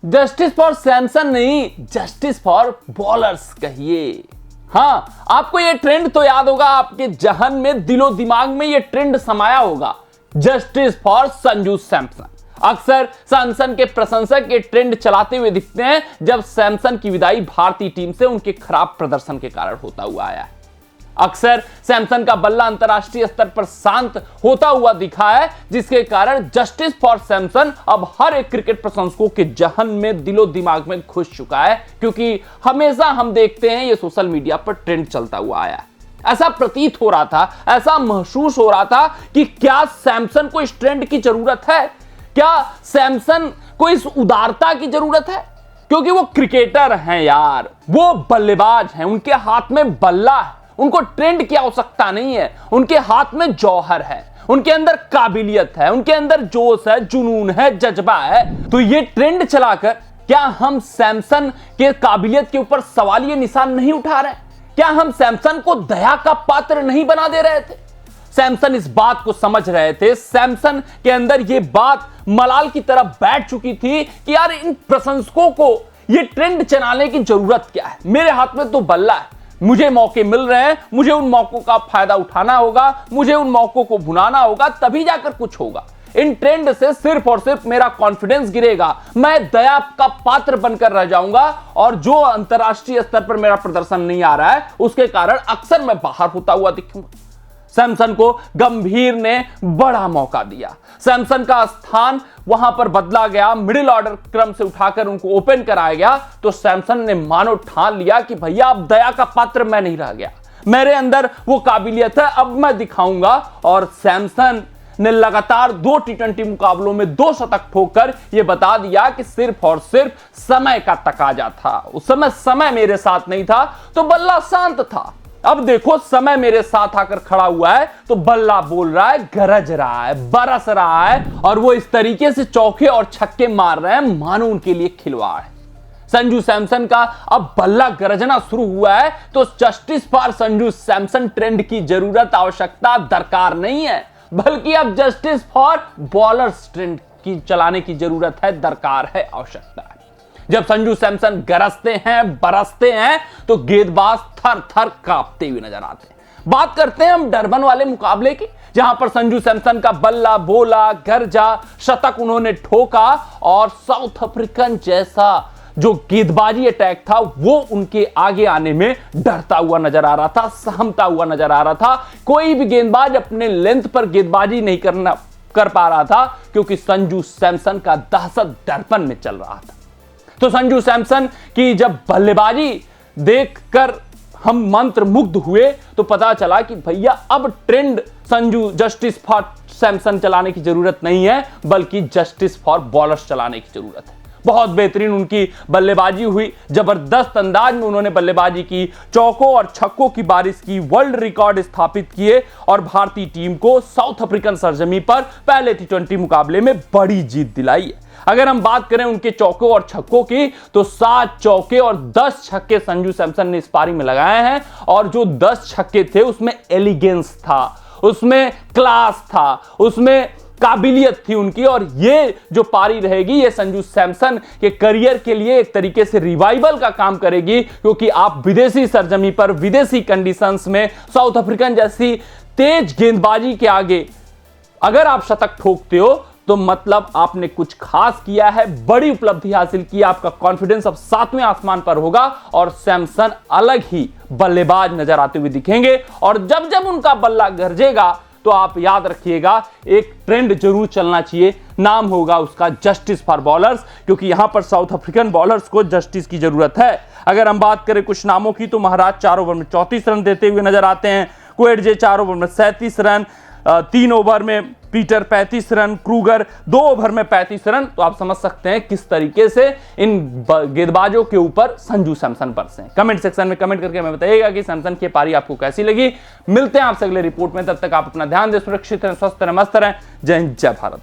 Justice for Samson नहीं, justice for bowlers कहिए। हां, आपको यह ट्रेंड तो याद होगा, आपके जहन में, दिलो दिमाग में यह ट्रेंड समाया होगा, जस्टिस फॉर संजू सैमसन। अक्सर सैमसन के प्रशंसक ये ट्रेंड चलाते हुए दिखते हैं जब सैमसन की विदाई भारतीय टीम से उनके खराब प्रदर्शन के कारण होता हुआ आया है। अक्सर सैमसन का बल्ला अंतरराष्ट्रीय स्तर पर शांत होता हुआ दिखा है, जिसके कारण जस्टिस फॉर सैमसन अब हर एक क्रिकेट प्रशंसकों के जहन में, दिलो दिमाग में घुस चुका है, क्योंकि हमेशा हम देखते हैं ये सोशल मीडिया पर ट्रेंड चलता हुआ आया है। ऐसा प्रतीत हो रहा था, ऐसा महसूस हो रहा था कि क्या सैमसन को इस ट्रेंड की जरूरत है, क्या सैमसन को इस उदारता की जरूरत है, क्योंकि वो क्रिकेटर हैं यार, वो बल्लेबाज हैं, उनके हाथ में बल्ला है, उनको ट्रेंड की आवश्यकता नहीं है, उनके हाथ में जौहर है, उनके अंदर काबिलियत है, उनके अंदर जोश है, जुनून है, जज्बा है। तो ये ट्रेंड चलाकर क्या हम सैमसन के काबिलियत के ऊपर सवालिया निशान नहीं उठा रहे? क्या हम सैमसन को दया का पात्र नहीं बना दे रहे थे? सैमसन इस बात को समझ रहे थे, सैमसन के अंदर यह बात मलाल की तरह बैठ चुकी थी कि यार इन प्रशंसकों को यह ट्रेंड चलाने की जरूरत क्या है, मेरे हाथ में तो बल्ला है, मुझे मौके मिल रहे हैं, मुझे उन मौकों का फायदा उठाना होगा, मुझे उन मौकों को भुनाना होगा, तभी जाकर कुछ होगा। इन ट्रेंड से सिर्फ और सिर्फ मेरा कॉन्फिडेंस गिरेगा, मैं दया का पात्र बनकर रह जाऊंगा, और जो अंतरराष्ट्रीय स्तर पर मेरा प्रदर्शन नहीं आ रहा है उसके कारण अक्सर मैं बाहर होता हुआ दिखूंगा। सैमसन को गंभीर ने बड़ा मौका दिया, सैमसन का स्थान वहां पर बदला गया, मिडिल ऑर्डर क्रम से उठाकर उनको ओपन कराया गया, तो सैमसन ने मानो ठान लिया कि भैया अब दया का पात्र मैं नहीं रह गया, मेरे अंदर वो काबिलियत है, अब मैं दिखाऊंगा। और सैमसन ने लगातार 2 टी20 मुकाबलों में 2 शतक ठोककर यह बता दिया कि सिर्फ और सिर्फ समय का तकाजा था। उस समय समय मेरे साथ नहीं था तो बल्ला शांत था, अब देखो समय मेरे साथ आकर खड़ा हुआ है तो बल्ला बोल रहा है, गरज रहा है, बरस रहा है, और वो इस तरीके से चौके और छक्के मार रहे हैं मानो उनके लिए खिलवाड़ है। संजू सैमसन का अब बल्ला गरजना शुरू हुआ है तो justice for Sanju Samson trend की जरूरत, आवश्यकता, दरकार नहीं है, बल्कि अब जस्टिस फॉर बॉलर्स ट्रेंड की चलाने की जरूरत है, दरकार है, आवश्यकता है। जब संजू सैमसन गरजते हैं, बरसते हैं, तो गेंदबाज थर थर कांपते हुए नजर आते हैं। बात करते हैं हम डरबन वाले मुकाबले की, जहां पर संजू सैमसन का बल्ला बोला, गरजा, शतक उन्होंने ठोका, और साउथ अफ्रीकन जैसा जो गेंदबाजी अटैक था वो उनके आगे आने में डरता हुआ नजर आ रहा था, सहमता हुआ नजर आ रहा था। कोई भी गेंदबाज अपने लेंथ पर गेंदबाजी नहीं कर पा रहा था, क्योंकि संजू सैमसन का दहशत दर्पण में चल रहा था। तो संजू सैमसन की जब बल्लेबाजी देखकर हम मंत्र मुग्ध हुए तो पता चला कि भैया अब trend Sanju justice for Samson चलाने की जरूरत नहीं है, बल्कि जस्टिस फॉर बॉलर्स चलाने की जरूरत है। बहुत बेहतरीन उनकी बल्लेबाजी हुई, जबरदस्त अंदाज में उन्होंने बल्लेबाजी की, चौकों और छक्कों की बारिश की, वर्ल्ड रिकॉर्ड स्थापित किए, और भारतीय टीम को साउथ अफ्रीकन सरजमी पर पहले टी20 मुकाबले में बड़ी जीत दिलाई है। अगर हम बात करें उनके चौकों और छक्कों की, तो 7 चौके और 10 छक्के संजू सैमसन ने इस पारी में लगाए हैं, और जो 10 छक्के थे उसमें एलिगेंस था, उसमें क्लास था, उसमें काबिलियत थी उनकी। और ये जो पारी रहेगी ये संजू सैमसन के करियर के लिए एक तरीके से रिवाइवल का काम करेगी, क्योंकि आप विदेशी सरजमी पर, विदेशी कंडीशंस में साउथ अफ्रीकन जैसी तेज गेंदबाजी के आगे अगर आप शतक ठोकते हो तो मतलब आपने कुछ खास किया है, बड़ी उपलब्धि हासिल की, आपका कॉन्फिडेंस अब 7वें आसमान पर होगा, और सैमसन अलग ही बल्लेबाज नजर आते हुए दिखेंगे। और जब जब उनका बल्ला गरजेगा तो आप याद रखिएगा एक ट्रेंड जरूर चलना चाहिए, नाम होगा उसका जस्टिस फॉर बॉलर्स, क्योंकि यहां पर साउथ अफ्रीकन बॉलर्स को जस्टिस की जरूरत है। अगर हम बात करें कुछ नामों की तो महाराज 4 ओवर में 34 रन देते हुए नजर आते हैं, क्वेडजे 4 ओवर में 37 रन, 3 ओवर में पीटर 35 रन, क्रूगर 2 ओवर में 35 रन। तो आप समझ सकते हैं किस तरीके से इन गेंदबाजों के ऊपर संजू सैमसन बरसे। कमेंट सेक्शन में कमेंट करके हमें बताइएगा कि सैमसन की पारी आपको कैसी लगी। मिलते हैं आपसे अगले रिपोर्ट में, तब तक आप अपना ध्यान दें, सुरक्षित रहें, स्वस्थ रहें, मस्त रहें। जय हिंद, जय भारत।